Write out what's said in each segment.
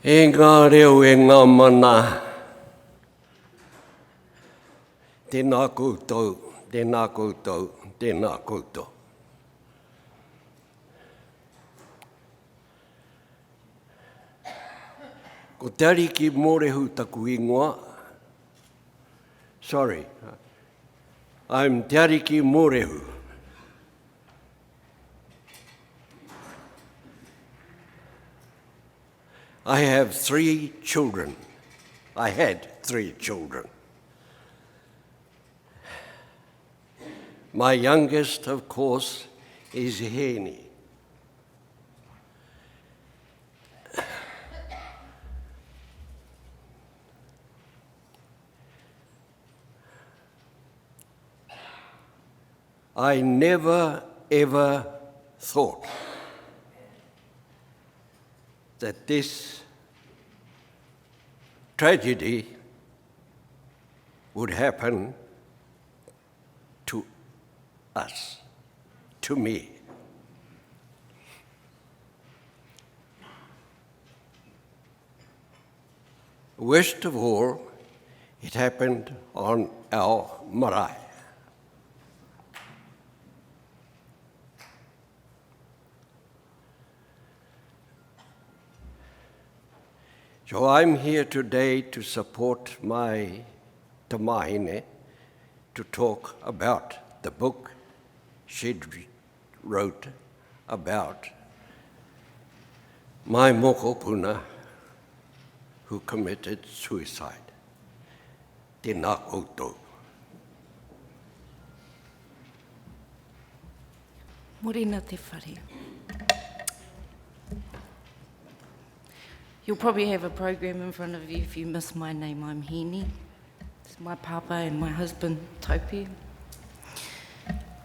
E ngā reo e ngā mana. Tēnā koutou, tēnā koutou, tēnā koutou. Ko te Ariki Morehu taku ingoa. Sorry, I'm Te Ariki Morehu. I have 3 children. I had 3 children. My youngest, of course, is Heeni. I never, ever thought that this tragedy would happen to us, to me. Worst of all, it happened on our marae. So I'm here today to support my tamahine, to talk about the book she wrote about my mokopuna who committed suicide. Tēnā koutou. Morena te whare. You'll probably have a program in front of you if you miss my name. I'm Heeni. It's my papa and my husband, Taupe.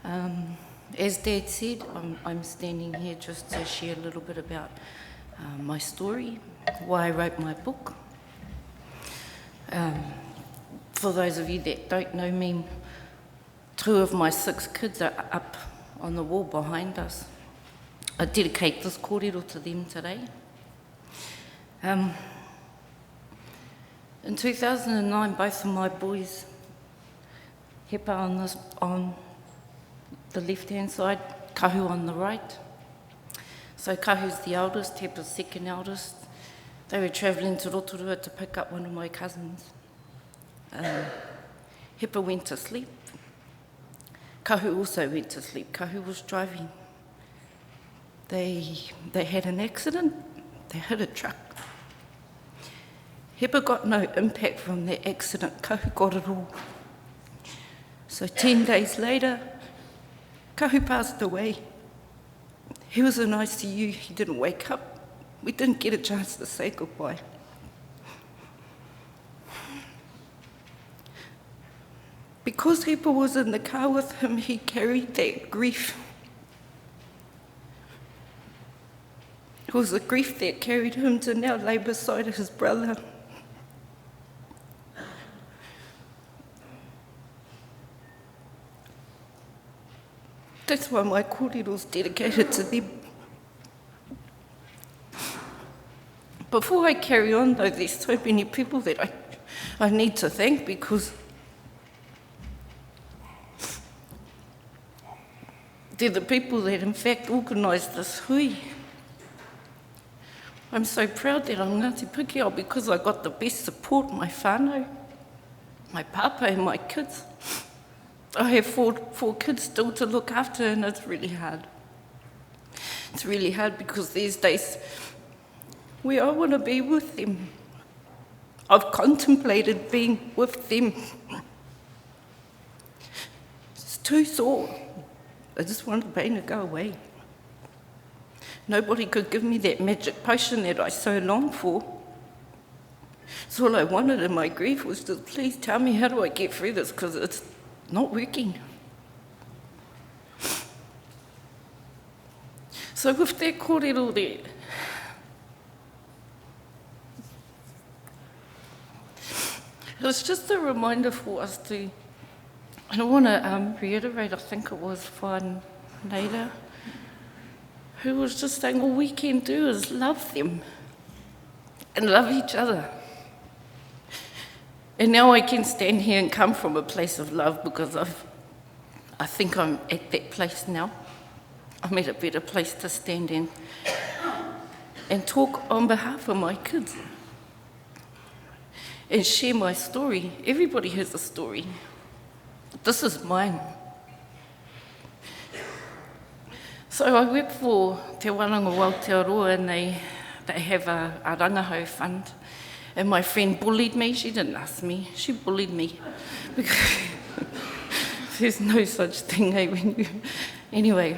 As Dad said, I'm standing here just to share a little bit about my story, why I wrote my book. For those of you that don't know me, 2 of my 6 kids are up on the wall behind us. I dedicate this kōrero to them today. In 2009, both of my boys, Hepa on the left-hand side, Kahu on the right. So Kahu's the eldest, Hepa's second eldest. They were travelling to Rotorua to pick up one of my cousins. Hepa went to sleep. Kahu also went to sleep. Kahu was driving. They had an accident. They hit a truck. Hepa got no impact from that accident. Kahu got it all. So 10 days later, Kahu passed away. He was in ICU. He didn't wake up. We didn't get a chance to say goodbye. Because Hepa was in the car with him, he carried that grief. It was the grief that carried him to now lay beside his brother. That's why my kōrero's dedicated to them. Before I carry on though, there's so many people that I need to thank, because they're the people that in fact organised this hui. I'm so proud that I'm Ngati Pikiao because I got the best support, my whānau, my papa and my kids. I have four kids still to look after, and it's really hard. It's really hard because these days where I want to be with them. I've contemplated being with them. It's too sore. I just want the pain to go away. Nobody could give me that magic potion that I so longed for. So all I wanted in my grief was to please tell me, how do I get through this, because it's not working. So with that kōrero there, it was just a reminder for us to, and I want to reiterate, I think it was Whanau, who was just saying, all we can do is love them. and love each other. And now I can stand here and come from a place of love because I think I'm at that place now. I'm at a better place to stand in and talk on behalf of my kids and share my story. Everybody has a story. This is mine. So I work for Te Runanga o Aotearoa, and they have a rangahau fund. And my friend bullied me. She didn't ask me. She bullied me. Because there's no such thing, eh? Anyway,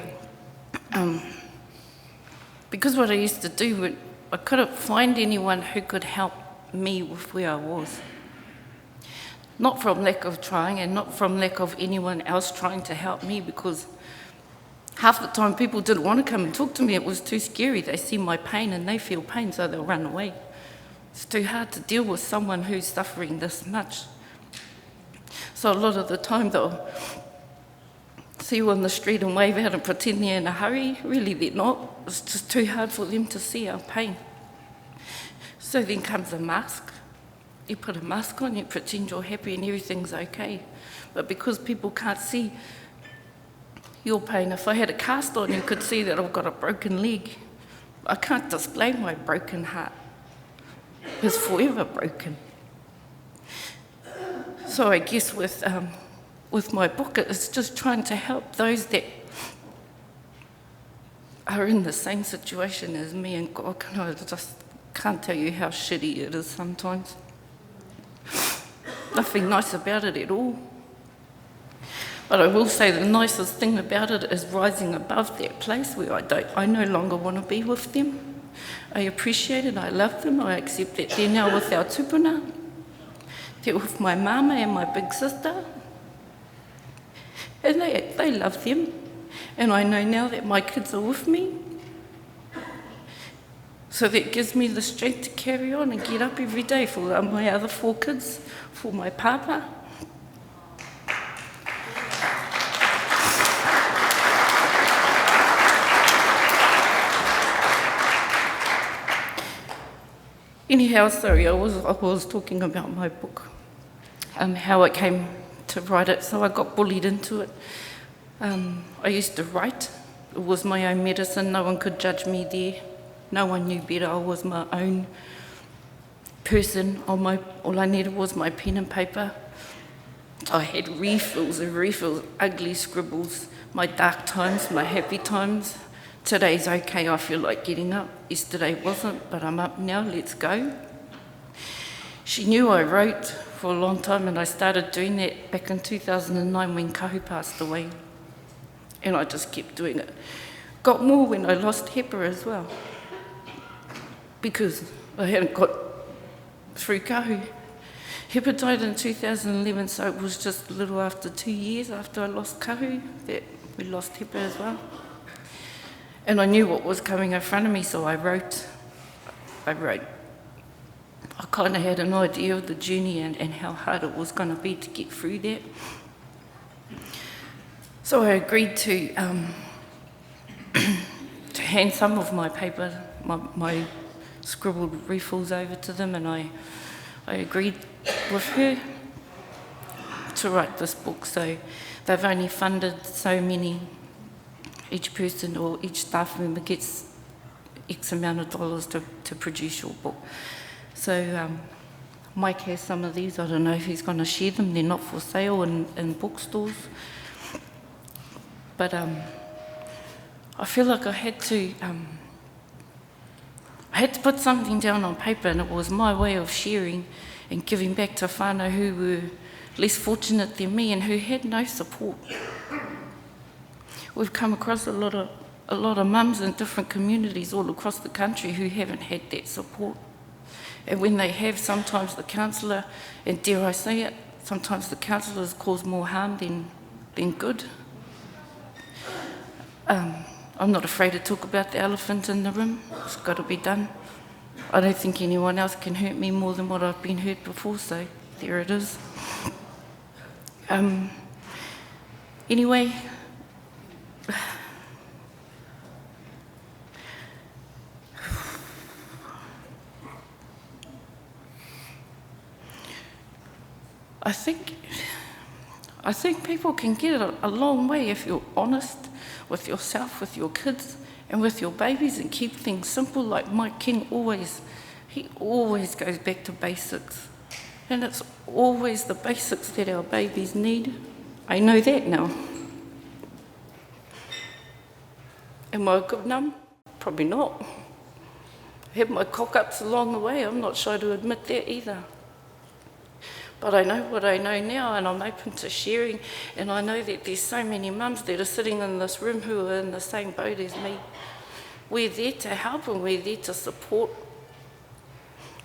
because what I used to do, I couldn't find anyone who could help me with where I was. Not from lack of trying, and not from lack of anyone else trying to help me, because half the time people didn't want to come and talk to me. It was too scary. They see my pain and they feel pain, so they'll run away. It's too hard to deal with someone who's suffering this much. So a lot of the time they'll see you on the street and wave out and pretend they're in a hurry. Really, they're not. It's just too hard for them to see our pain. So then comes a mask. You put a mask on, you pretend you're happy and everything's okay. But because people can't see your pain, if I had a cast on, you could see that I've got a broken leg. I can't display my broken heart. It's forever broken. So I guess with my book, it's just trying to help those that are in the same situation as me, and God, I just can't tell you how shitty it is sometimes. Nothing nice about it at all. But I will say the nicest thing about it is rising above that place where I no longer want to be with them. I appreciate it, I love them, I accept that they're now with our tupuna. They're with my mama and my big sister. And they love them. And I know now that my kids are with me. So that gives me the strength to carry on and get up every day for my other 4 kids, for my papa. Anyhow, sorry, I was talking about my book, how I came to write it. So I got bullied into it. I used to write. It was my own medicine. No one could judge me there. No one knew better. I was my own person. All I needed was my pen and paper. I had refills and refills, ugly scribbles, my dark times, my happy times. Today's okay, I feel like getting up. Yesterday wasn't, but I'm up now, let's go. She knew I wrote for a long time, and I started doing that back in 2009 when Kahu passed away. And I just kept doing it. Got more when I lost Hepa as well, because I hadn't got through Kahu. Hepa died in 2011, so it was just a little after 2 years after I lost Kahu that we lost Hepa as well. And I knew what was coming in front of me, so I wrote. I kind of had an idea of the journey and how hard it was going to be to get through that. So I agreed to hand some of my paper, my scribbled refills over to them, and I agreed with her to write this book. So they've only funded so many. Each person or each staff member gets X amount of dollars to produce your book. So Mike has some of these. I don't know if he's going to share them. They're not for sale in bookstores. But I feel like I had to put something down on paper, and it was my way of sharing and giving back to whānau who were less fortunate than me and who had no support. We've come across a lot of mums in different communities all across the country who haven't had that support. And when they have, sometimes the counsellor, and dare I say it, sometimes the counsellors cause more harm than good. I'm not afraid to talk about the elephant in the room. It's got to be done. I don't think anyone else can hurt me more than what I've been hurt before, so there it is. Anyway, I think people can get a long way if you're honest with yourself, with your kids, and with your babies, and keep things simple. Like my king he always goes back to basics. And it's always the basics that our babies need. I know that now. Am I a good mum? Probably not. I have my cock-ups along the way. I'm not shy to admit that either. But I know what I know now, and I'm open to sharing. And I know that there's so many mums that are sitting in this room who are in the same boat as me. We're there to help and we're there to support.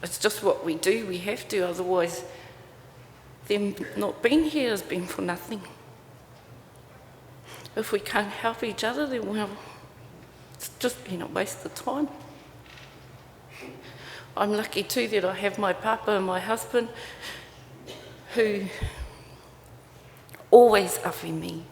It's just what we do. We have to, otherwise them not being here has been for nothing. If we can't help each other, then well, it's just been a waste of time. I'm lucky too that I have my papa and my husband who always awhi me.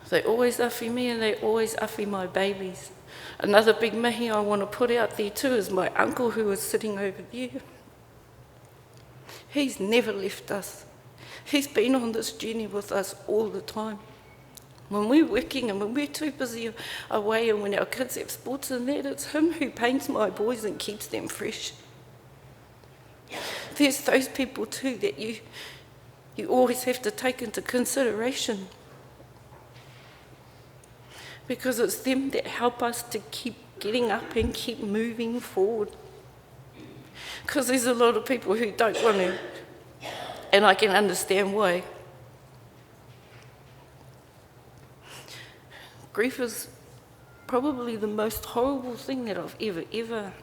They always awhi me and they always awhi my babies. Another big mihi I want to put out there too is my uncle who is sitting over there. He's never left us. He's been on this journey with us all the time. When we're working and when we're too busy away and when our kids have sports and that, it's him who paints my boys and keeps them fresh. There's those people too that you always have to take into consideration, because it's them that help us to keep getting up and keep moving forward. Because there's a lot of people who don't want to, and I can understand why. Grief is probably the most horrible thing that I've ever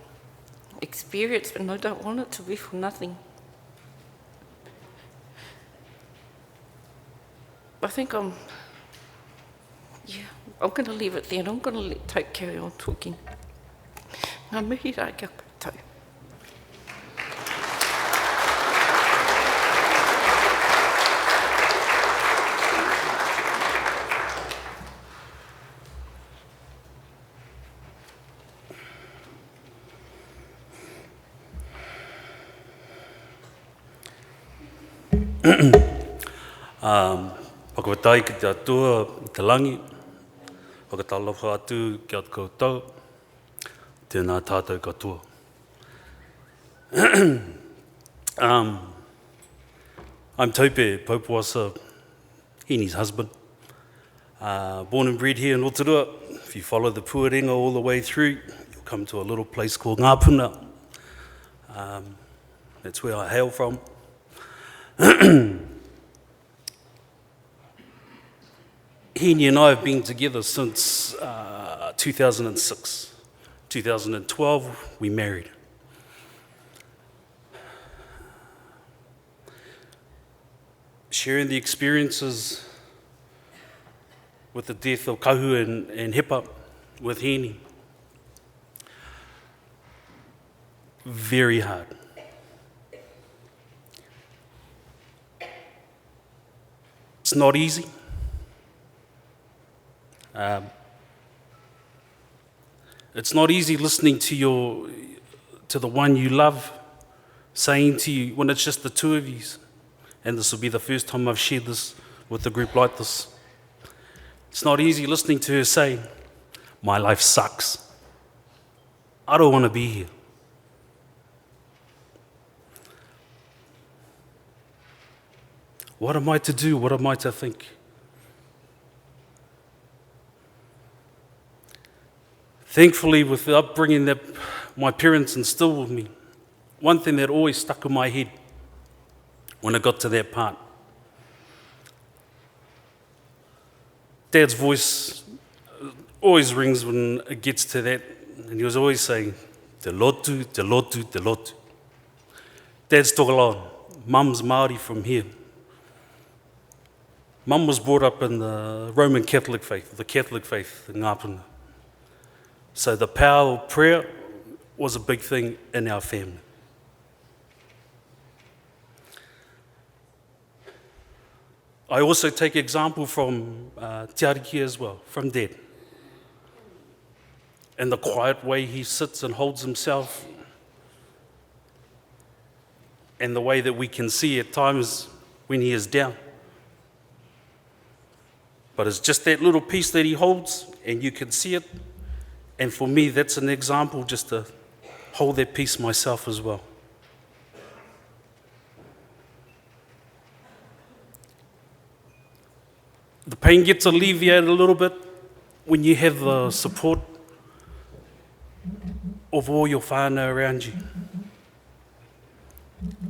experienced, and I don't want it to be for nothing. I think I'm going to leave it there, and I'm going to let Taupe carry on talking. Ngā mihi rā kia koutou. Whakawatai ki te atua, i te langi, whakatalofa atu ki atu koutou, tēnā tātou katoa. I'm Taupe Pou Poasa, Heeni's husband. Born and bred here in Rotorua. If you follow the puarenga all the way through, you'll come to a little place called Ngāpuna. That's where I hail from. Heeni and I have been together since 2006. 2012, we married. Sharing the experiences with the death of Kahu and Hepa with Heeni. Very hard. It's not easy. It's not easy listening to the one you love saying to you when it's just the two of you, and this will be the first time I've shared this with a group like this. It's not easy listening to her say, "My life sucks. I don't want to be here." What am I to do? What am I to think? Thankfully, with the upbringing that my parents instilled with me, one thing that always stuck in my head when I got to that part, Dad's voice always rings when it gets to that, and he was always saying, "Te lotu, te lotu, te lotu." Dad's tōkalon, Mum's Maori from here. Mum was brought up in the Roman Catholic faith, the Catholic faith in Ngāpuna. So the power of prayer was a big thing in our family. I also take example from Te Ariki as well, from Dad. And the quiet way he sits and holds himself. and the way that we can see at times when he is down. But it's just that little piece that he holds, and you can see it. And for me, that's an example just to hold that piece myself as well. The pain gets alleviated a little bit when you have the support of all your whānau around you.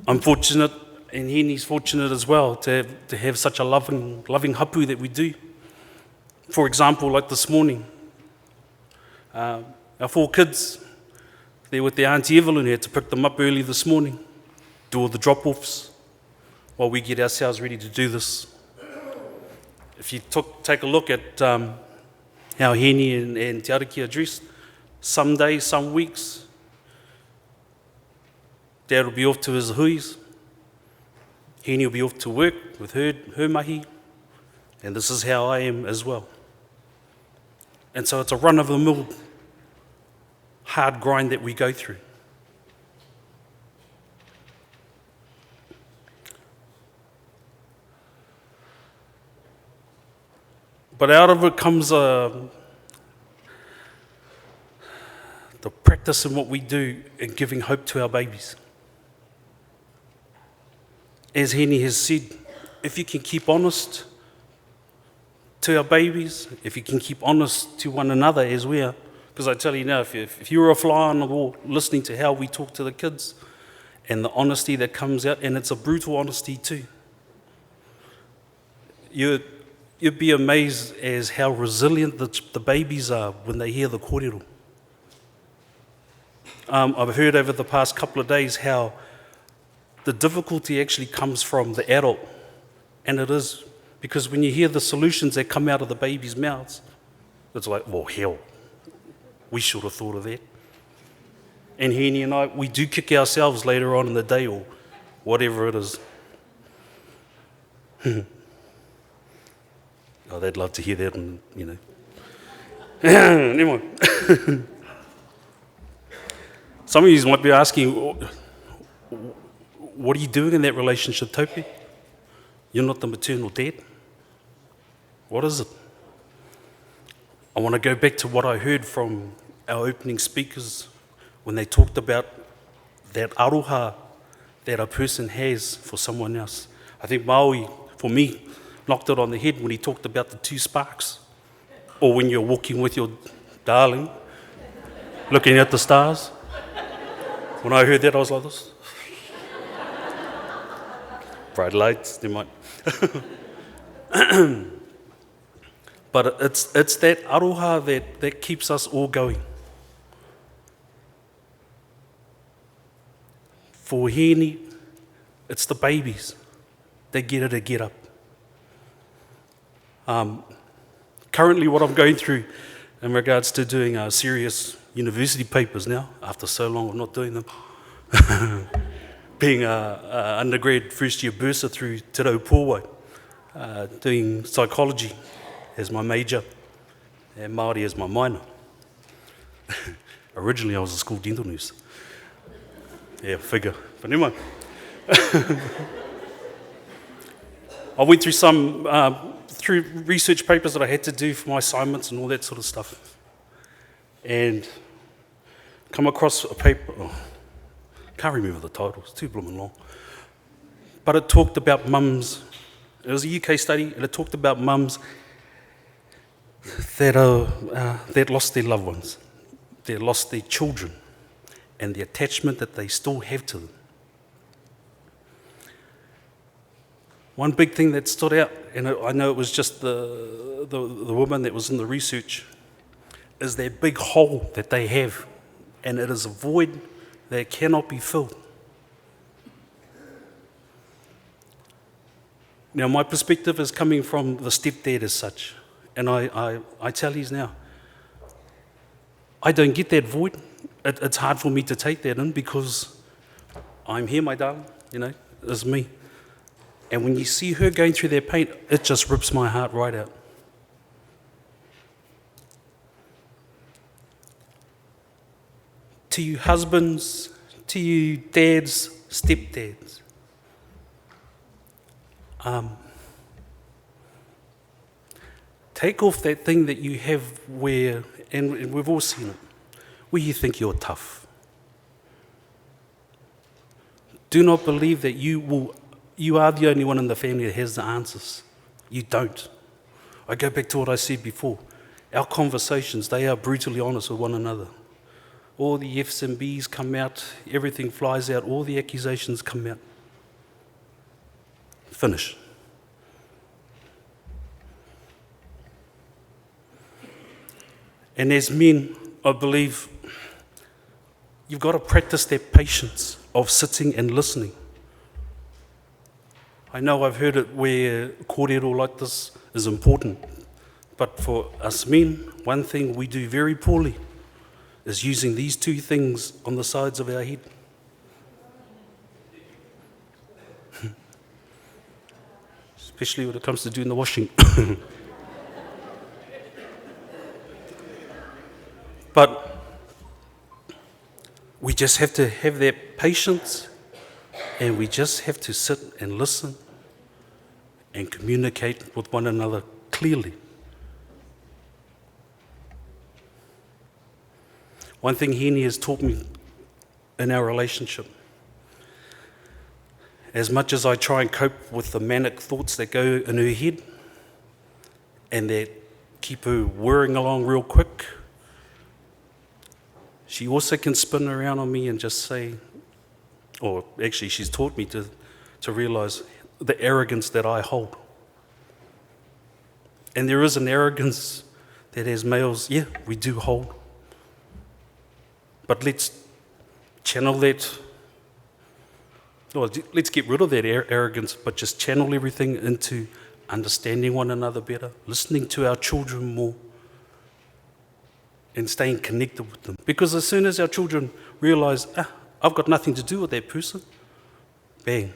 I'm fortunate, and Heeni's fortunate as well, to have such a loving hapu that we do. For example, like this morning, our 4 kids, they're with their Auntie Evelyn here to pick them up early this morning, do all the drop-offs while we get ourselves ready to do this. If you take a look at how Heeni and Te Ariki are dressed, some days, some weeks, Dad will be off to his huis, Heeni will be off to work with her mahi, and this is how I am as well. And so it's a run-of-the-mill hard grind that we go through. But out of it comes the practice in what we do in giving hope to our babies. As Heeni has said, if you can keep honest to our babies, if you can keep honest to one another as we are, because I tell you now, if you're a fly on the wall listening to how we talk to the kids and the honesty that comes out, and it's a brutal honesty too, you'd be amazed as how resilient the babies are when they hear the kōrero. I've heard over the past couple of days how the difficulty actually comes from the adult, and it is because when you hear the solutions that come out of the baby's mouths, it's like, well, hell, we should have thought of that. And Heeni and I, we do kick ourselves later on in the day or whatever it is. Oh, they'd love to hear that, and you know. Never mind. Some of you might be asking, what are you doing in that relationship, Taupe? You're not the maternal dad. What is it? I want to go back to what I heard from our opening speakers when they talked about that aroha that a person has for someone else. I think Maori, for me, knocked it on the head when he talked about the 2 sparks. Or when you're walking with your darling, looking at the stars. When I heard that, I was like this. Bright lights, they might. But it's that aroha that keeps us all going. For Heeni, it's the babies that get her to get up. Currently what I'm going through in regards to doing serious university papers now, after so long of not doing them, being an undergrad first year bursar through Te Runanga, doing psychology as my major and Maori as my minor. Originally I was a school dental nurse. Yeah, figure, but never mind. I went through through research papers that I had to do for my assignments and all that sort of stuff. And come across a paper, can't remember the title, it's too blooming long. But it talked about mums, it was a UK study, and it talked about mums that lost their loved ones, that lost their children, and the attachment that they still have to them. One big thing that stood out, and I know it was just the woman that was in the research, is that big hole that they have, and it is a void that cannot be filled. Now, my perspective is coming from the stepdad as such, and I tell you now, I don't get that void. It's hard for me to take that in because I'm here, my darling, you know, it's me. And when you see her going through that pain, it just rips my heart right out. To you husbands, to you dads, stepdads. Take off that thing that you have where, and we've all seen it, where you think you're tough. Do not believe that you are the only one in the family that has the answers. You don't. I go back to what I said before. Our conversations, they are brutally honest with one another. All the F's and B's come out, everything flies out, all the accusations come out. Finish. And as men, I believe you've got to practice that patience of sitting and listening. I know I've heard it where kōrero like this is important, but for us men, one thing we do very poorly is using these two things on the sides of our head. Especially when it comes to doing the washing. But we just have to have that patience, and we just have to sit and listen and communicate with one another clearly. One thing Heeni has taught me in our relationship, as much as I try and cope with the manic thoughts that go in her head and that keep her whirring along real quick, she also can spin around on me and just say, or actually she's taught me to realise the arrogance that I hold. And there is an arrogance that as males, yeah, we do hold. But let's channel that, or let's get rid of that arrogance, but just channel everything into understanding one another better, listening to our children more, and staying connected with them. Because as soon as our children realise, I've got nothing to do with that person, bang.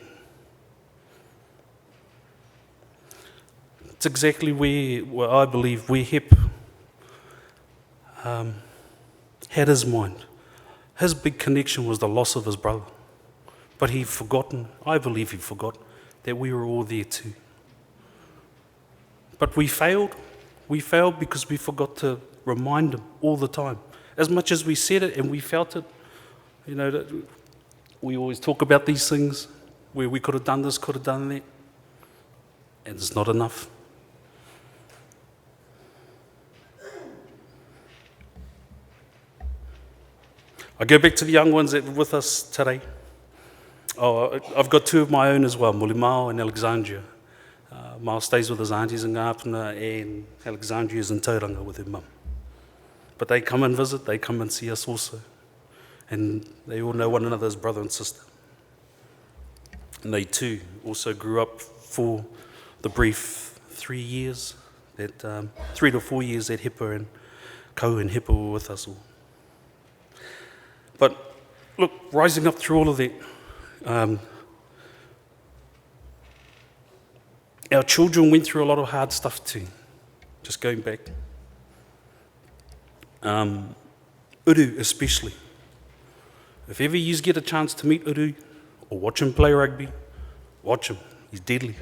It's exactly where I believe where Hep had his mind. His big connection was the loss of his brother. But he'd forgotten, I believe he forgot, that we were all there too. But we failed. We failed because we forgot to remind him all the time. As much as we said it and we felt it, you know, that we always talk about these things where we could have done this, could have done that, and it's not enough. I go back to the young ones that were with us today. I've got two of my own as well, Mulimao and Alexandria. Mao stays with his aunties in Ngāpuna, and Alexandria is in Tauranga with her mum. But they come and visit, they come and see us also. And they all know one another as brother and sister. And they too also grew up for the brief 3 years, 3 to 4 years that Hepa and Kau and Hepa were with us all. But look, rising up through all of that, our children went through a lot of hard stuff too, just going back. Uru especially. If ever you get a chance to meet Uru or watch him play rugby, watch him. He's deadly.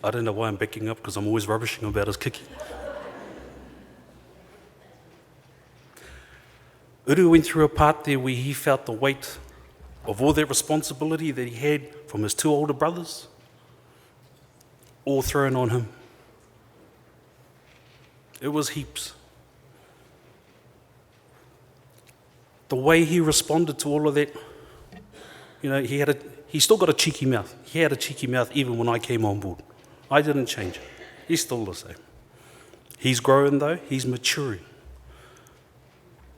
I don't know why I'm backing up, because I'm always rubbishing about his kiki. Uru went through a part there where he felt the weight of all that responsibility that he had from his two older brothers, all thrown on him. It was heaps. The way he responded to all of that, you know, he still got a cheeky mouth. He had a cheeky mouth even when I came on board. I didn't change it. He's still the same. He's growing though, he's maturing.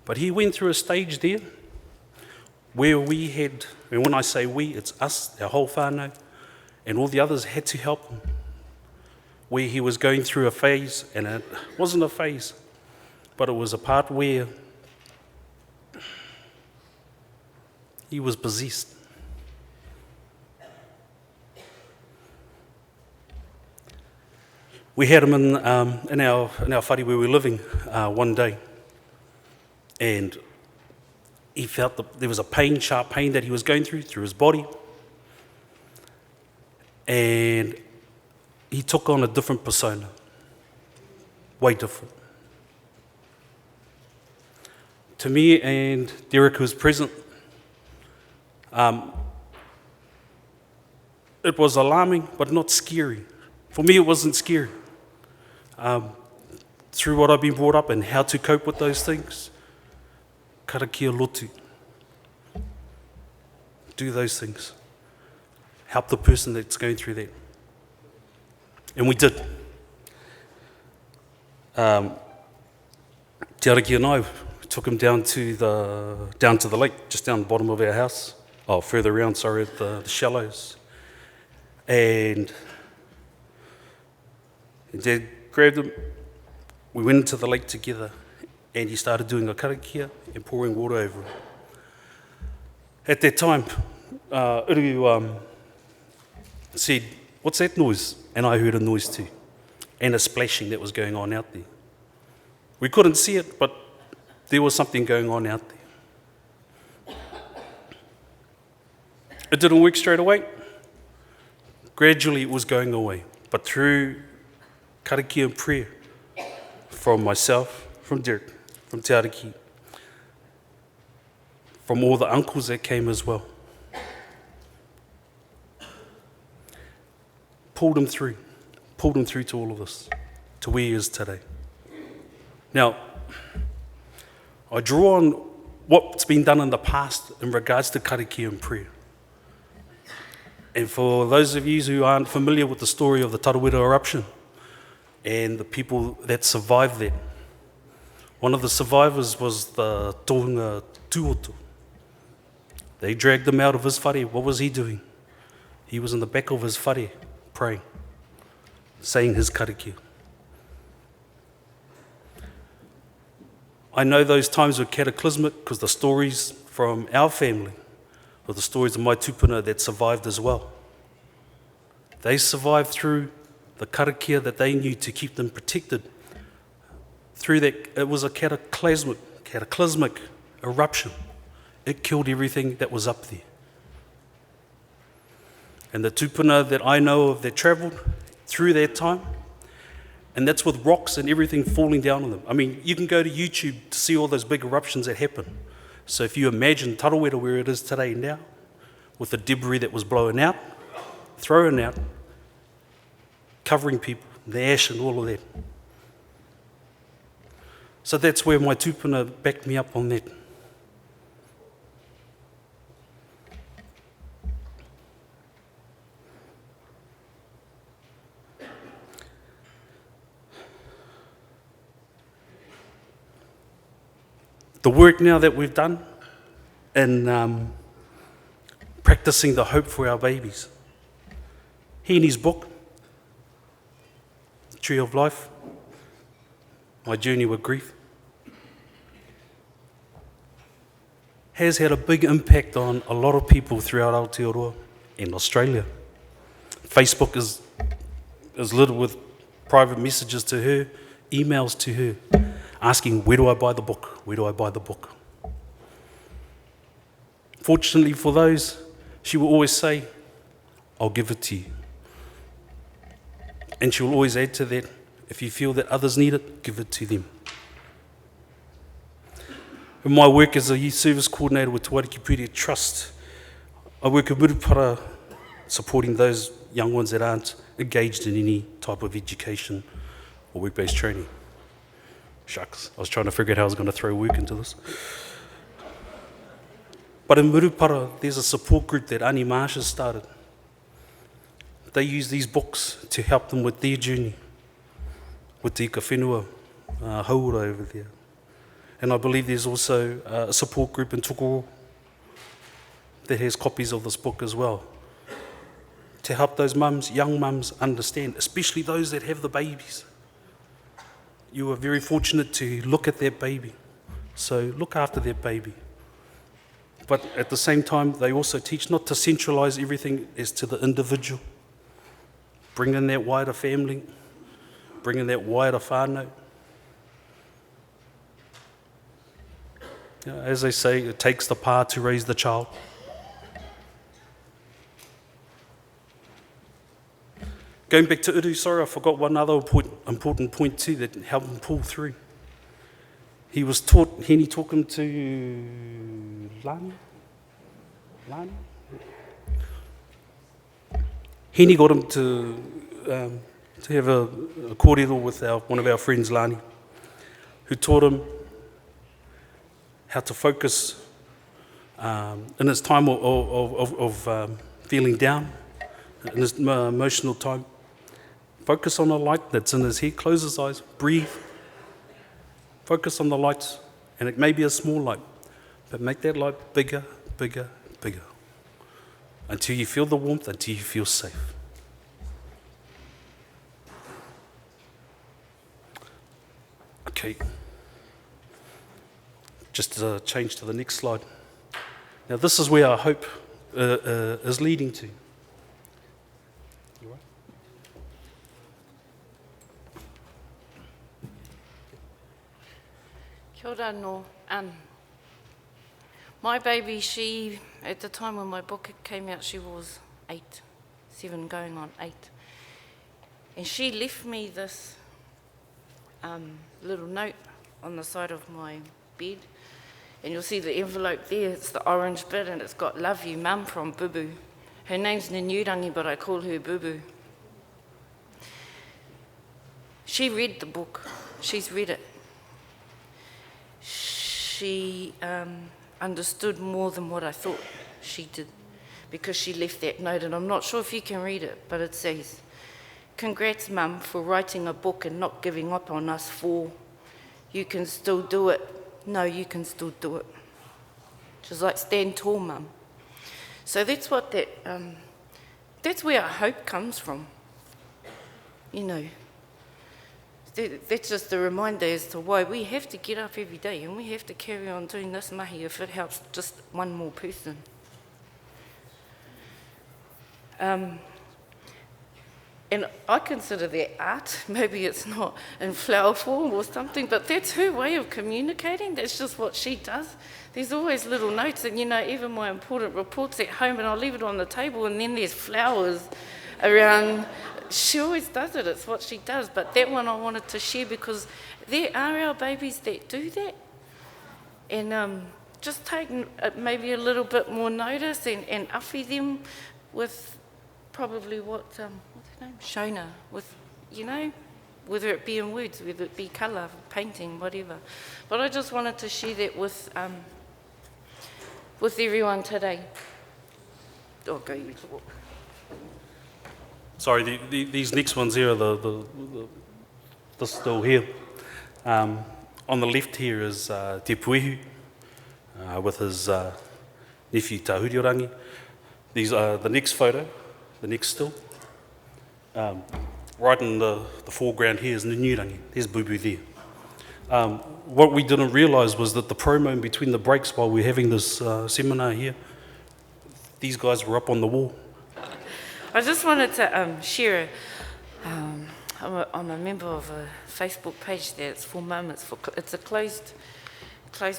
But he went through a stage there where we had, and when I say we, it's us, our whole whānau, and all the others had to help him, where he was going through a phase, and it wasn't a phase, but it was a part where he was possessed. We had him in our whare where we were living one day, and he felt that there was a pain, sharp pain that he was going through his body. And he took on a different persona, way different. To me and Derek, who was present, it was alarming, but not scary. For me, it wasn't scary. Through what I've been brought up and how to cope with those things, karakia lotu. Do those things. Help the person that's going through that. And we did. Te Ariki and I took him down to the lake, just down the bottom of our house. Oh, further around, sorry, at the shallows. And Dad grabbed him. We went into the lake together, and he started doing a karakia and pouring water over him. At that time, Uru said, "What's that noise?" And I heard a noise too, and a splashing that was going on out there. We couldn't see it, but there was something going on out there. It didn't work straight away. Gradually it was going away, but through karakia and prayer from myself, from Derek, from Te Ariki, from all the uncles that came as well, pulled him through to all of this, to where he is today. Now, I draw on what's been done in the past in regards to karakia and prayer. And for those of you who aren't familiar with the story of the Tarawera eruption and the people that survived that, one of the survivors was the Tohunga Tuoto. They dragged him out of his whare. What was he doing? He was in the back of his whare, praying, saying his karakia. I know those times were cataclysmic because the stories from our family were the stories of my tupuna that survived as well. They survived through the karakia that they knew to keep them protected. Through that, it was a cataclysmic eruption. It killed everything that was up there. And the tupuna that I know of that travelled through that time, and that's with rocks and everything falling down on them. I mean, you can go to YouTube to see all those big eruptions that happen. So if you imagine Tarawera where it is today now, with the debris that was blown out, thrown out, covering people, the ash and all of that. So that's where my tupuna backed me up on that. The work now that we've done in practicing the hope for our babies. Heeni's book, Tree of Life, My Journey with Grief, has had a big impact on a lot of people throughout Aotearoa and Australia. Facebook is littered with private messages to her, emails to her, asking, where do I buy the book? Where do I buy the book? Fortunately for those, she will always say, I'll give it to you. And she will always add to that, if you feel that others need it, give it to them. In my work as a youth service coordinator with Te Ariki Pikiao Trust, I work in Murupara supporting those young ones that aren't engaged in any type of education or work-based training. Shucks, I was trying to figure out how I was going to throw work into this. But in Murupara, there's a support group that Ani Marsha started. They use these books to help them with their journey, with the ika whenua, haura over there. And I believe there's also a support group in Tokoro that has copies of this book as well, to help those mums, young mums, understand, especially those that have the babies. You are very fortunate to look at their baby, so look after their baby. But at the same time, they also teach not to centralise everything as to the individual. Bring in that wider family, bring in that wider whānau. As they say, it takes the pa to raise the child. Going back to Uru, sorry, I forgot one other important point too that helped him pull through. He was taught, Heeni taught him to Lani? Heeni got him to have a kōrero with one of our friends, Lani, who taught him how to focus in his time of feeling down, in his emotional time. Focus on the light that's in his head, close his eyes, breathe. Focus on the lights, and it may be a small light, but make that light bigger, bigger, bigger, until you feel the warmth, until you feel safe. Okay, just to change to the next slide. Now this is where our hope is leading to. Kia ora no. My baby, she, at the time when my book came out, she was 7 going on 8. And she left me this little note on the side of my bed. And you'll see the envelope there, it's the orange bit, and it's got "Love you, Mum," from Bubu. Her name's Ngurangi, but I call her Bubu. She read the book. She's read it. She understood more than what I thought she did, because she left that note, and I'm not sure if you can read it, but it says, "Congrats, Mum, for writing a book and not giving up on us four. You can still do it. No, you can still do it." She's like, "Stand tall, Mum." So that's what that's where our hope comes from. You know, that's just a reminder as to why we have to get up every day and we have to carry on doing this mahi if it helps just one more person. And I consider that art. Maybe it's not in flower form or something, but that's her way of communicating. That's just what she does. There's always little notes, and you know, even my important reports at home, and I'll leave it on the table, and then there's flowers around. She always does it. It's what she does. But that one I wanted to share because there are our babies that do that. And just take maybe a little bit more notice and awhi them with probably what's her name? Shona. With, you know, whether it be in words, whether it be colour, painting, whatever. But I just wanted to share that with everyone today. Oh, go you talk. Sorry, these next ones here are the still here. On the left here is Te Puehu with his nephew Tahurirangi. These are the next photo, the next still. Right in the foreground here is Ngurangi. There's Bubu there. What we didn't realise was that the promo in between the breaks while we're having this seminar here, these guys were up on the wall. I just wanted to share. I'm a member of a Facebook page there. It's for Mum. It's a closed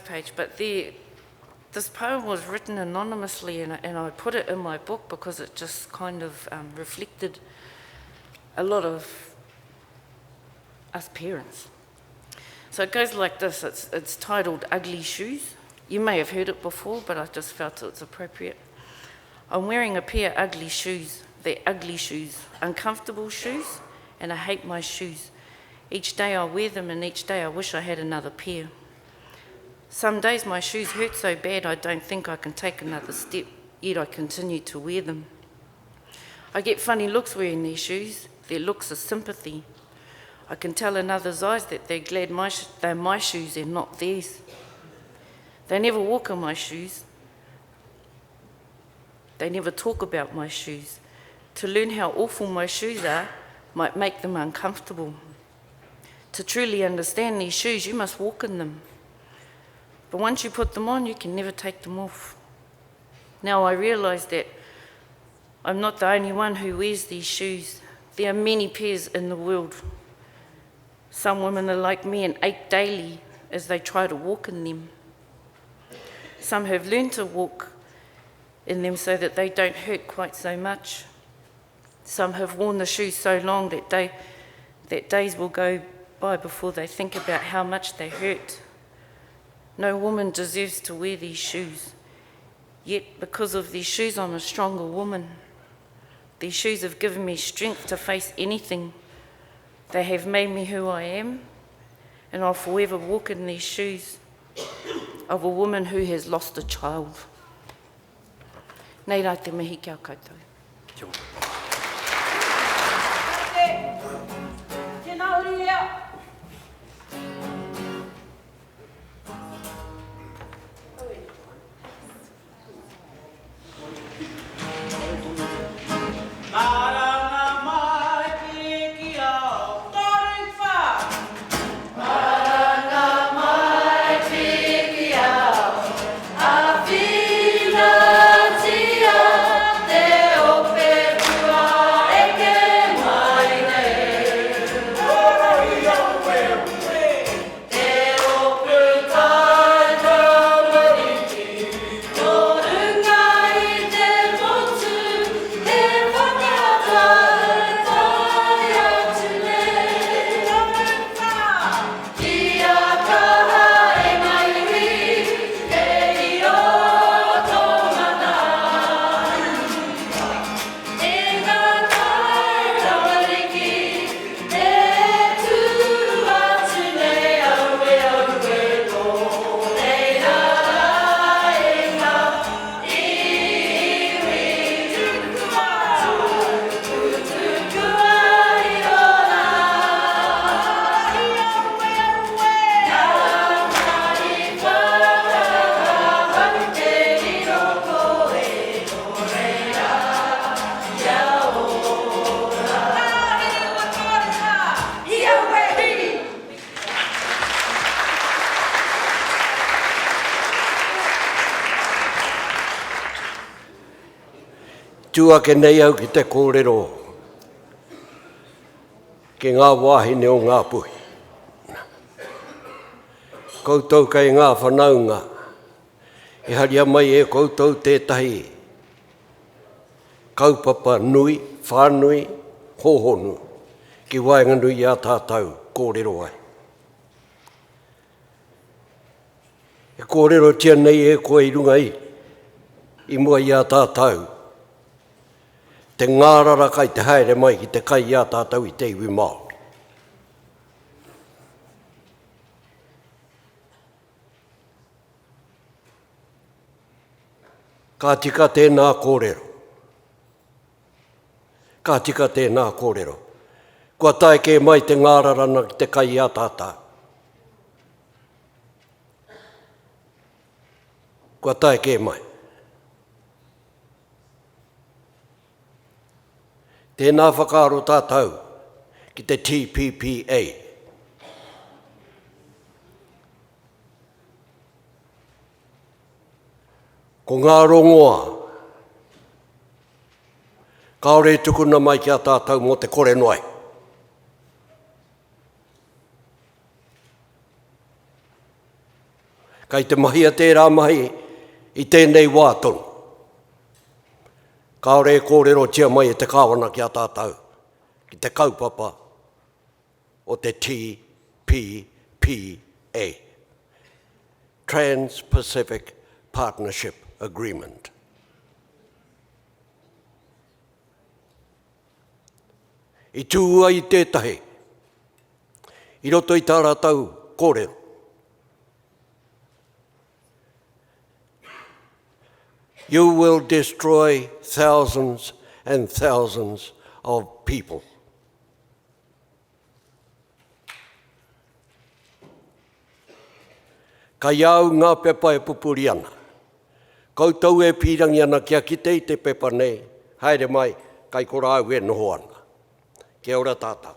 page. But this poem was written anonymously, and I put it in my book because it just kind of reflected a lot of us parents. So it goes like this. It's titled "Ugly Shoes." You may have heard it before, but I just felt it's appropriate. I'm wearing a pair of ugly shoes. They're ugly shoes, uncomfortable shoes, and I hate my shoes. Each day I wear them, and each day I wish I had another pair. Some days my shoes hurt so bad I don't think I can take another step, yet I continue to wear them. I get funny looks wearing these shoes. Their looks are sympathy. I can tell in others' eyes that they're glad they're my shoes and not theirs. They never walk in my shoes. They never talk about my shoes. To learn how awful my shoes are might make them uncomfortable. To truly understand these shoes, you must walk in them. But once you put them on, you can never take them off. Now I realise that I'm not the only one who wears these shoes. There are many pairs in the world. Some women are like me and ache daily as they try to walk in them. Some have learned to walk in them so that they don't hurt quite so much. Some have worn the shoes so long that days will go by before they think about how much they hurt. No woman deserves to wear these shoes. Yet, because of these shoes, I'm a stronger woman. These shoes have given me strength to face anything. They have made me who I am, and I'll forever walk in these shoes of a woman who has lost a child. Nei rā te mihi kia koutou. Kia ora. Tua ke nei au ki te kōrero, ke ngā wāhine o ngā puhi. Koutou kei ngā whanaunga, e haria mai e koutou tētahi kaupapa nui, whānui, hōhonu, ki waenga nui a tātou kōrero ai. E kōrero tia nei e koe i runga i mua i a tātou, te ngārara kai te haere mai ki te kai a tātou i te iwi Māori. Ka tika tēnā kōrero. Ka tika tēnā kōrero. Kua tae ke mai te ngārarana ki te kai a tātou. Kua tae ke mai. Tēnā whakaaro tātou ki te TPPA. Ko ngā rongoa, kaore tukuna mai ki a tātou mo te kore noai. Kai te mahia tērā mahi i tēnei wā tonu. Kaore e kōrero tia mai e te kāwana ki a tātou, ki te kaupapa o te TPPA, Trans-Pacific Partnership Agreement. I tūua i tētahi, i roto i tā rātau kōrero. You will destroy thousands and thousands of people. Ka iau ngā pepa e pupuri ana. Koutou e pīrangi ana kia kite i te pepa nei. Haere mai, kai kora au e noho ana. Kia ora tātou.